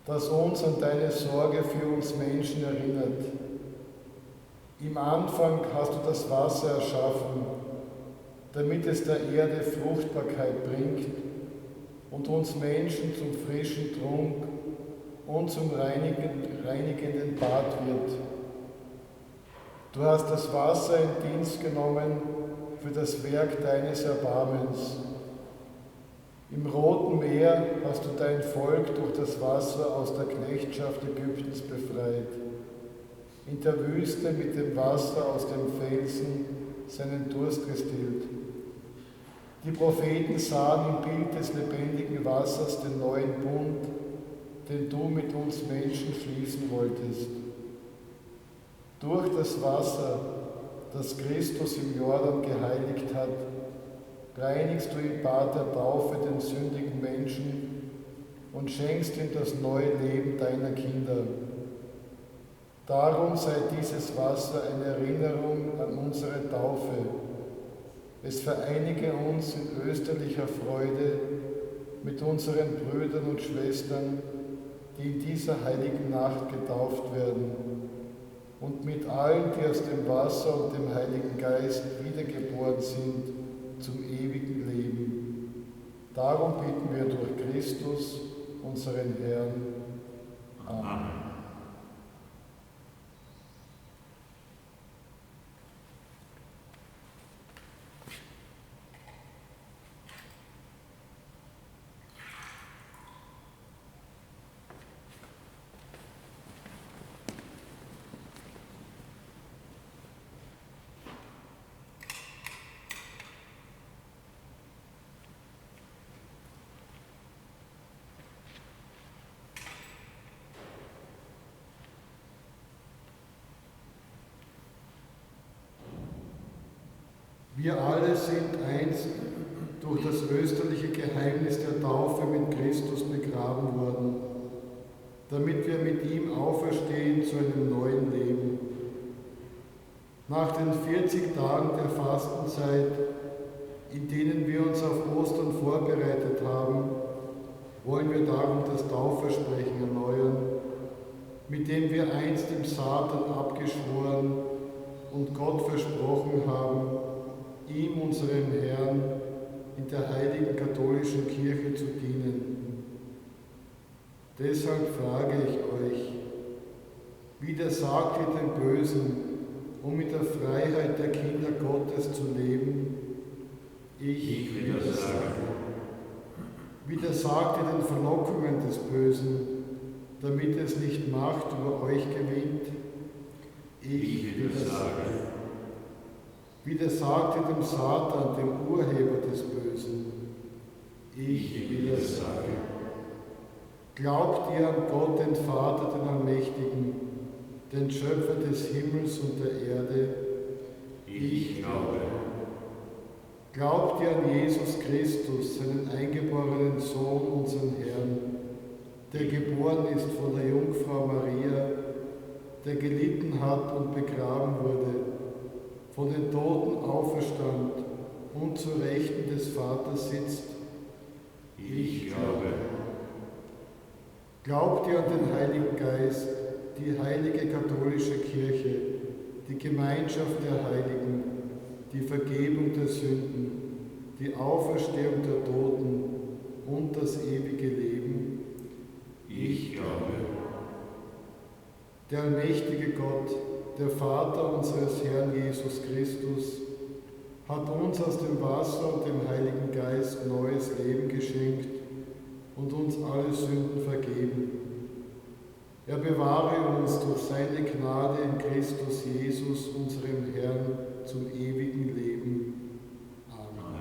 das uns an deine Sorge für uns Menschen erinnert. Im Anfang hast du das Wasser erschaffen, damit es der Erde Fruchtbarkeit bringt und uns Menschen zum frischen Trunk und zum reinigenden Bad wird. Du hast das Wasser in Dienst genommen für das Werk deines Erbarmens. Im Roten Meer hast du dein Volk durch das Wasser aus der Knechtschaft Ägyptens befreit. In der Wüste mit dem Wasser aus dem Felsen seinen Durst gestillt. Die Propheten sahen im Bild des lebendigen Wassers den neuen Bund, den du mit uns Menschen schließen wolltest. Durch das Wasser, das Christus im Jordan geheiligt hat, reinigst du im Bad der Taufe den sündigen Menschen und schenkst ihm das neue Leben deiner Kinder. Darum sei dieses Wasser eine Erinnerung an unsere Taufe. Es vereinige uns in österlicher Freude mit unseren Brüdern und Schwestern, die in dieser heiligen Nacht getauft werden, und mit allen, die aus dem Wasser und dem Heiligen Geist wiedergeboren sind, zum ewigen Leben. Darum bitten wir durch Christus, unseren Herrn. Amen. Wir alle sind eins durch das österliche Geheimnis der Taufe mit Christus begraben worden, damit wir mit ihm auferstehen zu einem neuen Leben. Nach den 40 Tagen der Fastenzeit, in denen wir uns auf Ostern vorbereitet haben, wollen wir darum das Taufversprechen erneuern, mit dem wir einst dem Satan abgeschworen und Gott versprochen haben, ihm, unserem Herrn, in der heiligen katholischen Kirche zu dienen. Deshalb frage ich euch, widersagt ihr dem Bösen, um mit der Freiheit der Kinder Gottes zu leben? Ich widersage. Widersagt ihr den Verlockungen des Bösen, damit es nicht Macht über euch gewinnt? Ich widersage. Widersagt ihr dem Satan, dem Urheber des Bösen? Ich widersage. Glaubt ihr an Gott, den Vater, den Allmächtigen, den Schöpfer des Himmels und der Erde? Ich glaube. Glaubt ihr an Jesus Christus, seinen eingeborenen Sohn, unseren Herrn, der geboren ist von der Jungfrau Maria, der gelitten hat und begraben wurde, von den Toten auferstand und zu Rechten des Vaters sitzt? Ich glaube. Glaubt ihr an den Heiligen Geist, die heilige katholische Kirche, die Gemeinschaft der Heiligen, die Vergebung der Sünden, die Auferstehung der Toten und das ewige Leben? Ich glaube. Der allmächtige Gott, der Vater unseres Herrn Jesus Christus, hat uns aus dem Wasser und dem Heiligen Geist neues Leben geschenkt und uns alle Sünden vergeben. Er bewahre uns durch seine Gnade in Christus Jesus, unserem Herrn, zum ewigen Leben. Amen.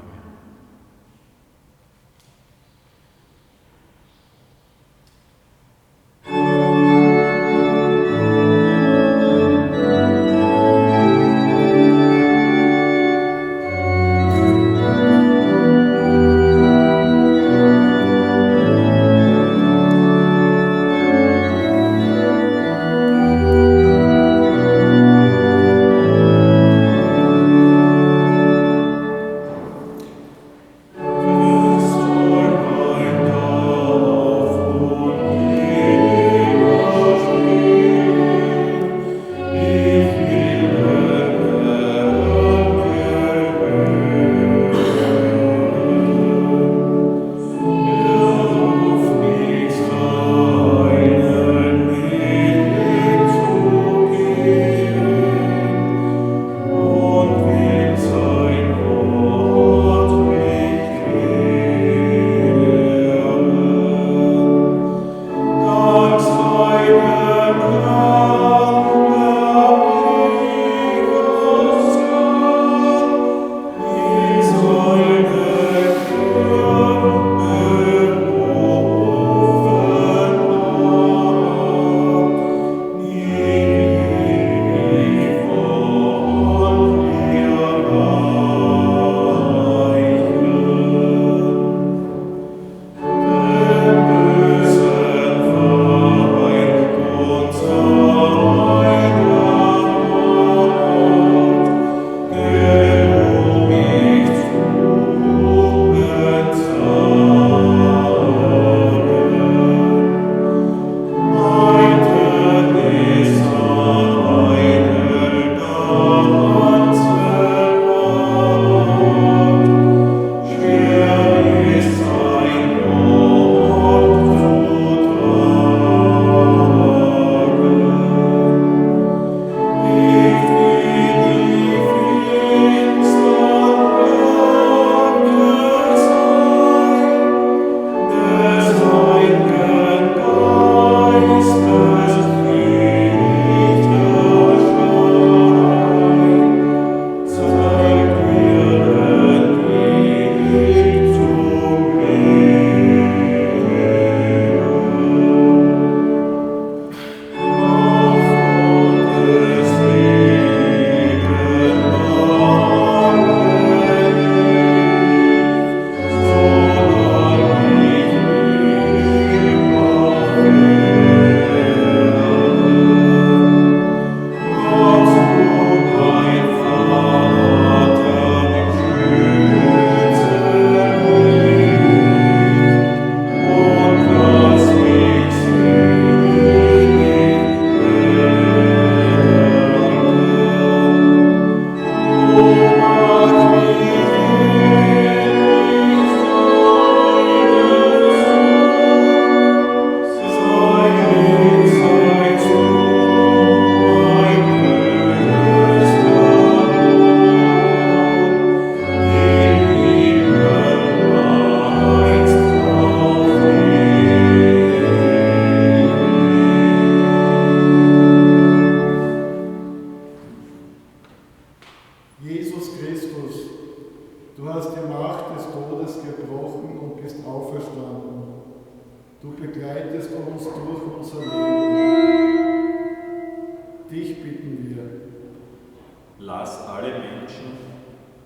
dich bitten wir. Lass alle Menschen,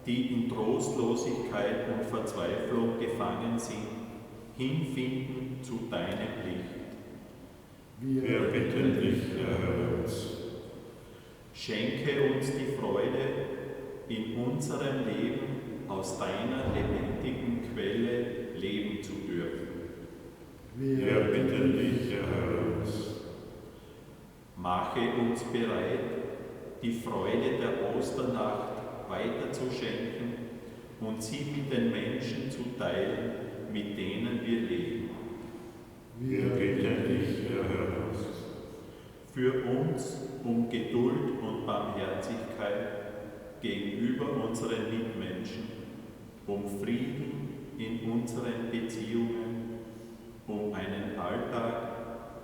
die in Trostlosigkeit und Verzweiflung gefangen sind, hinfinden zu deinem Licht. Wir bitten dich, erhöre uns. Schenke uns die Freude, in unserem Leben aus deiner lebendigen Quelle leben zu dürfen. Wir bitten dich, erhöre uns. Mache uns bereit, die Freude der Osternacht weiterzuschenken und sie mit den Menschen zu teilen, mit denen wir leben. Wir bitten dich, erhöre uns. Für uns um Geduld und Barmherzigkeit gegenüber unseren Mitmenschen, um Frieden in unseren Beziehungen, um einen Alltag,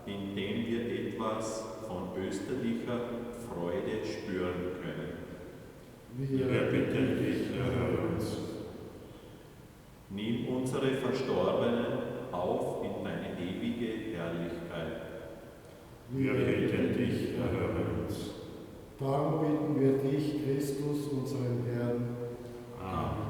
in dem wir etwas von österlicher Freude spüren können. Wir bitten dich, erhöre uns. Nimm unsere Verstorbenen auf in deine ewige Herrlichkeit. Wir bitten dich, erhöre uns. Darum bitten wir dich, Christus, unseren Herrn. Amen.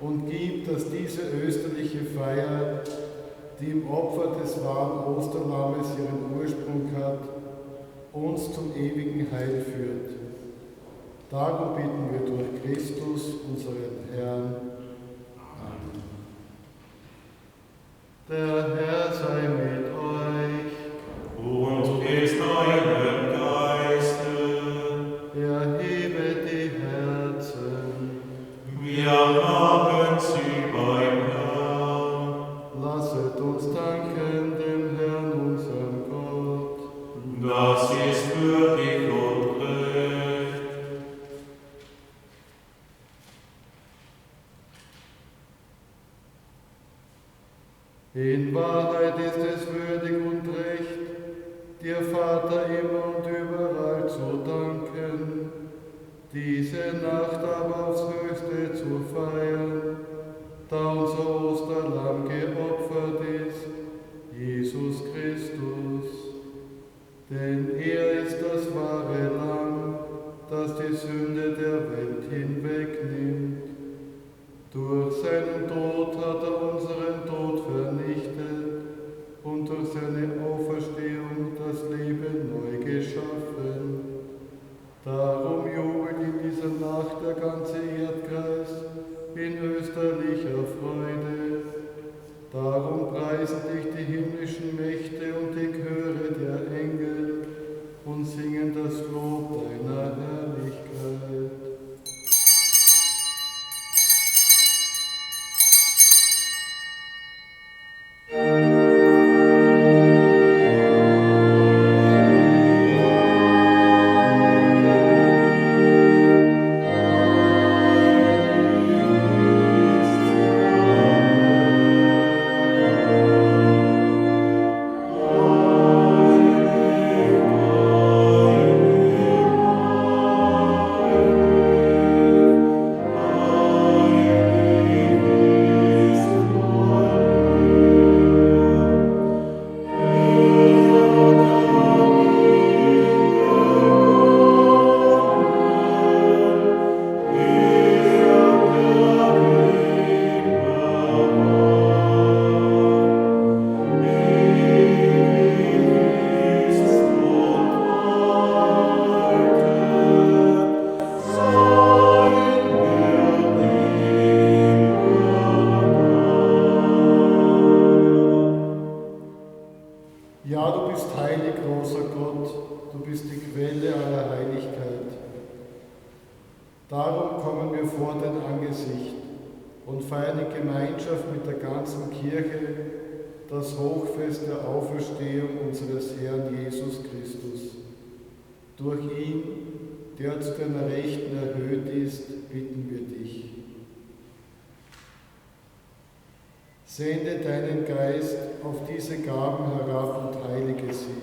und gib, dass diese österliche Feier, die im Opfer des wahren Osterlammes ihren Ursprung hat, uns zum ewigen Heil führt. Darum bitten wir durch Christus, unseren Herrn. Wir haben sie beim Herrn. Lasset uns danken dem Herrn, unserem Gott. Das ist würdig und recht. In Wahrheit ist es würdig und recht, dir, Vater, immer und überall zu danken, diese Nacht aber aufs Höchste zu feiern, da unser Osterlamm geopfert ist, Jesus Christus. Denn er ist das wahre Lamm, das die Sünde der Welt hinwegnimmt. Durch seinen Tod hat er unseren Tod vernichtet und durch seine Auferstehung das Leben neu geschaffen. Darum jubelt in dieser Nacht der ganze Erdkreis in österlicher Freude. Darum preisen dich die himmlischen Mächte und die Chöre der Engel und singen das Lob deiner Herrlichkeit. Sende deinen Geist auf diese Gaben herab und heilige sie,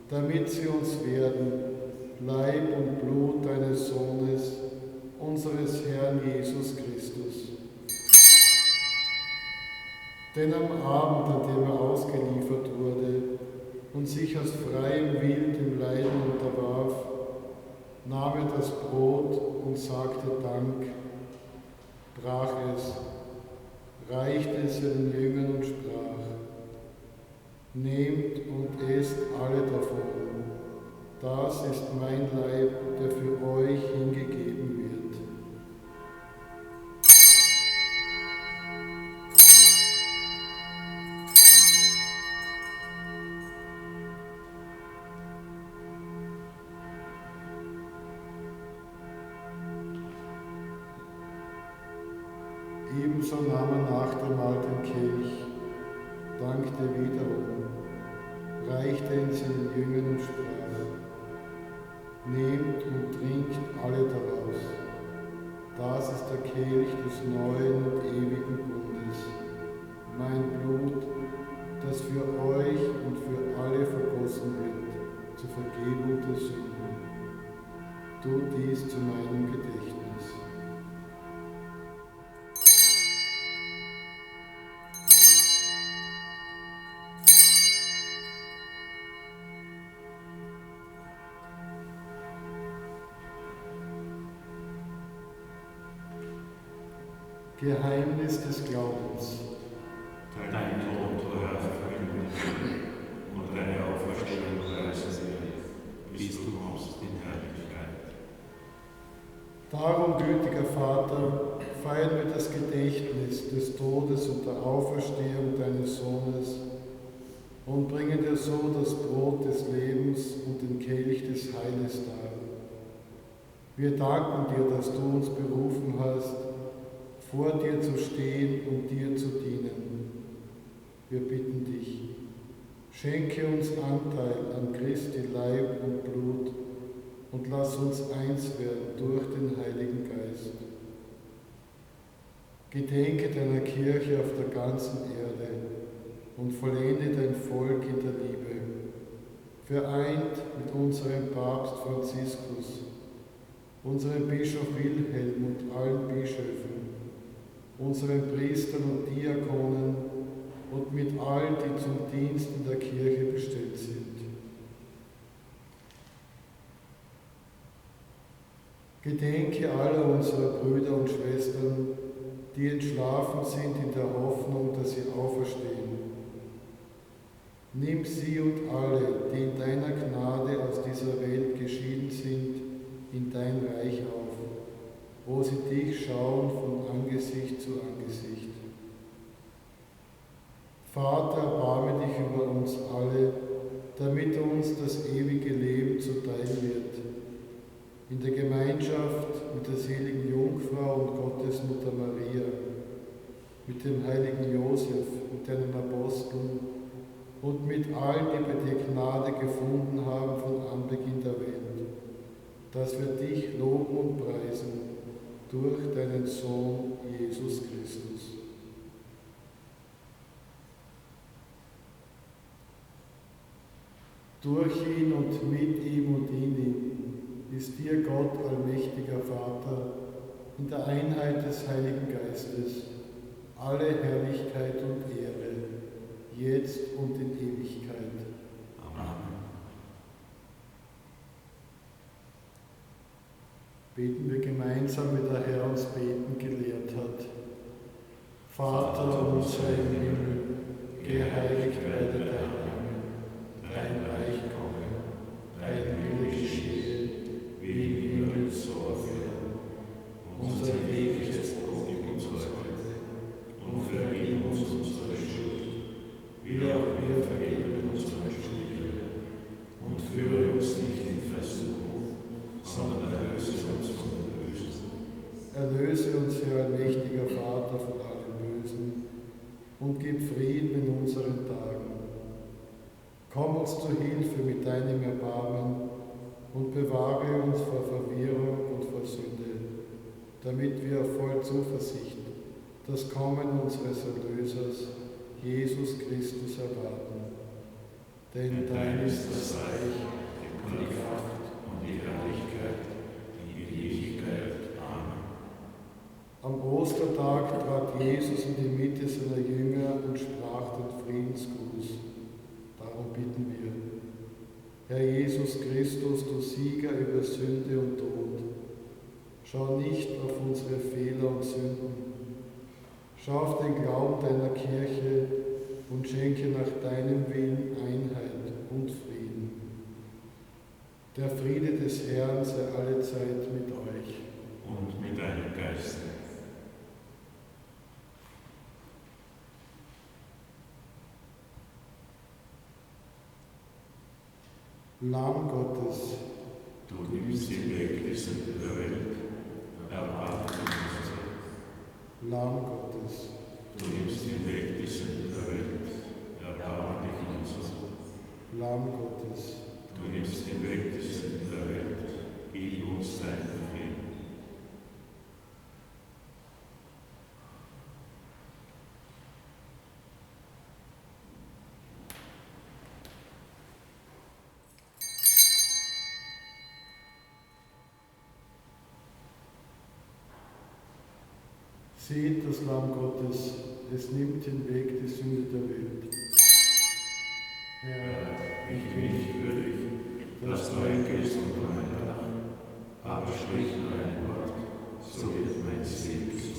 damit sie uns werden, Leib und Blut deines Sohnes, unseres Herrn Jesus Christus. Denn am Abend, an dem er ausgeliefert wurde und sich aus freiem Willen dem Leiden unterwarf, nahm er das Brot und sagte Dank, brach es, reichte es seinen Jüngern und sprach: Nehmt und esst alle davon, das ist mein Leib, der für euch hingegeben wird. Ebenso nahm er nach dem Mahl den Kelch, dankte wiederum, reichte ihn seinen Jüngern und sprach: Nehmt und trinkt alle daraus, das ist der Kelch des neuen und ewigen Bundes, mein Blut, das für euch und für alle vergossen wird, zur Vergebung der Sünden. Tut dies zu meinem Gedächtnis. Geheimnis des Glaubens. Dein Tod, o Herr, verkünden und deine Auferstehung preisen wir, bis du kommst in Herrlichkeit. Darum, gütiger Vater, feiern wir das Gedächtnis des Todes und der Auferstehung deines Sohnes und bringen dir so das Brot des Lebens und den Kelch des Heiles dar. Wir danken dir, dass du uns berufen hast, vor dir zu stehen und dir zu dienen. Wir bitten dich, schenke uns Anteil an Christi Leib und Blut und lass uns eins werden durch den Heiligen Geist. Gedenke deiner Kirche auf der ganzen Erde und vollende dein Volk in der Liebe, vereint mit unserem Papst Franziskus, unserem Bischof Wilhelm und allen Bischöfen, unseren Priestern und Diakonen und mit allen, die zum Dienst in der Kirche bestellt sind. Gedenke aller unserer Brüder und Schwestern, die entschlafen sind in der Hoffnung, dass sie auferstehen. Nimm sie und alle, die in deiner Gnade aus dieser Welt geschieden sind, in dein Reich auf, wo sie dich schauen von Angesicht zu Angesicht. Vater, erbarme dich über uns alle, damit uns das ewige Leben zuteil wird. In der Gemeinschaft mit der seligen Jungfrau und Gottesmutter Maria, mit dem heiligen Josef, mit deinen Aposteln und mit allen, die bei dir Gnade gefunden haben von Anbeginn der Welt, dass wir dich loben und preisen durch deinen Sohn Jesus Christus. Durch ihn und mit ihm und in ihm ist dir Gott, allmächtiger Vater, in der Einheit des Heiligen Geistes, alle Herrlichkeit und Ehre, jetzt und in Ewigkeit. Amen. Beten wir gemeinsam, wie der Herr uns beten gelehrt hat. Vater unser im Himmel, geheiligt werde dein Name, dein Reich komme, dein Wille geschehe, wie im Himmel so auf Erden. Unser tägliches Brot gib uns heute und vergib uns unsere Schuld, wie auch wir vergeben unseren Schuldigern. Und führe uns nicht in Versuchung, sondern erlöse uns von dem Bösen. Erlöse uns, Herr allmächtiger Vater, von allem Bösen und gib Frieden in unseren Tagen. Komm uns zu Hilfe mit deinem Erbarmen und bewahre uns vor Verwirrung und vor Sünde, damit wir voll Zuversicht das Kommen unseres Erlösers, Jesus Christus, erwarten. Denn dein ist das Reich und die Kraft und die Herrlichkeit in Ewigkeit. Amen. Am Ostertag trat Jesus in die Mitte seiner Jünger und sprach den Friedensgruß. Darum bitten wir. Herr Jesus Christus, du Sieger über Sünde und Tod, schau nicht auf unsere Fehler und Sünden. Schau auf den Glauben deiner Kirche und schenke nach deinem Willen Einheit und Frieden. Der Friede des Herrn sei allezeit mit euch. Und mit deinem Geiste. Lamm Gottes, Du nimmst hinweg die Sünde der Welt, erbarme dich unser. Lamm Gottes, Du nimmst hinweg die Sünde der Welt, erbarme dich unser. Lamm Gottes, Du nimmst hinweg die Sünde der Welt, gib uns deinen Frieden. seht das Lamm Gottes, es nimmt hinweg die Sünde der Welt. Herr, ich bin nicht würdig, dass du eingehst unter mein Dach, aber sprich nur ein Wort, so wird mein Seele gesund.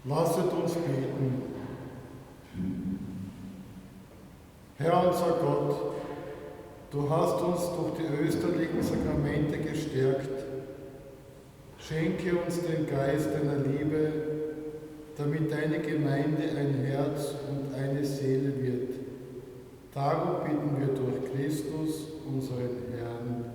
Lasset uns beten. Herr unser Gott, du hast uns durch die österlichen Sakramente gestärkt. Schenke uns den Geist deiner Liebe, damit deine Gemeinde ein Herz und eine Seele wird. Darum bitten wir durch Christus, unseren Herrn.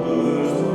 First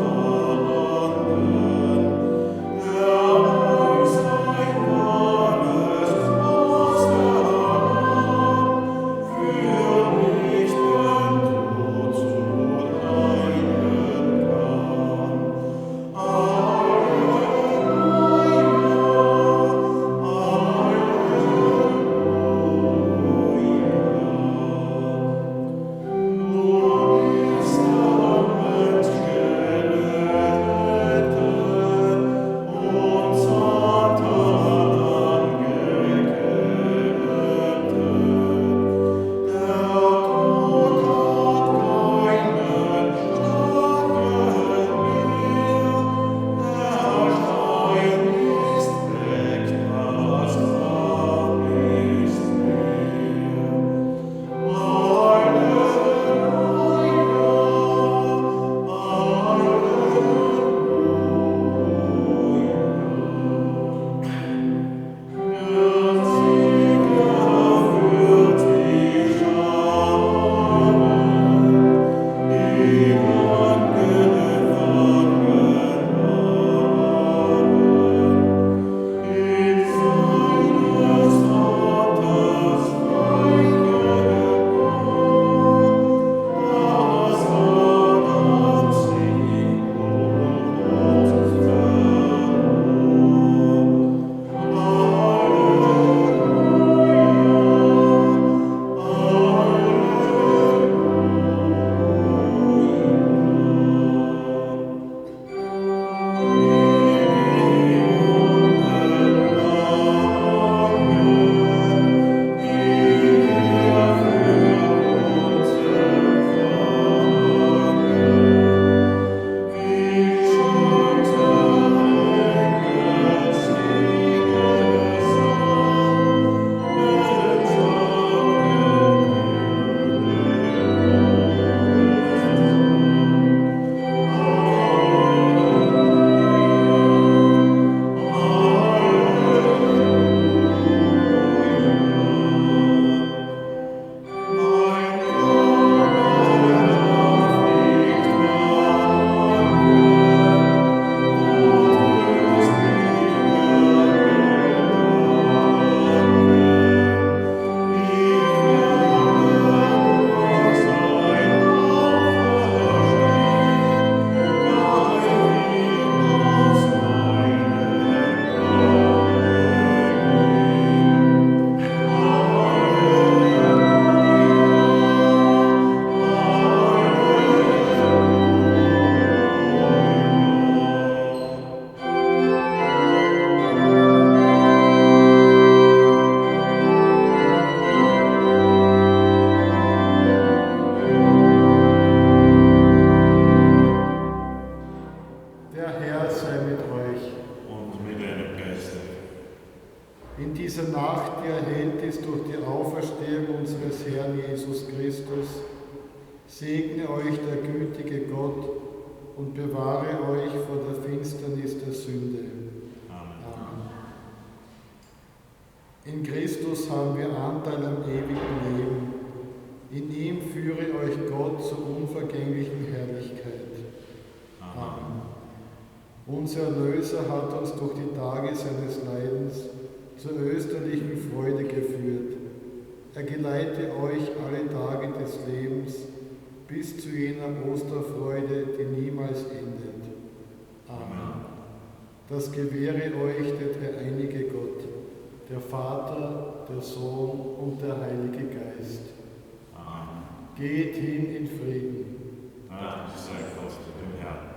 diese Nacht, die erhellt ist durch die Auferstehung unseres Herrn Jesus Christus, segne euch der gütige Gott und bewahre euch vor der Finsternis der Sünde. Amen. In Christus haben wir Anteil am ewigen Leben. In ihm führe euch Gott zur unvergänglichen Herrlichkeit. Amen. Unser Erlöser hat uns durch die Tage seines Leidens zur österlichen Freude geführt. Er geleite euch alle Tage des Lebens bis zu jener Osterfreude, die niemals endet. Amen. Das gewähre euch der dreieinige Gott, der Vater, der Sohn und der Heilige Geist. Amen. Geht hin in Frieden. Dank sei Gott dem Herrn.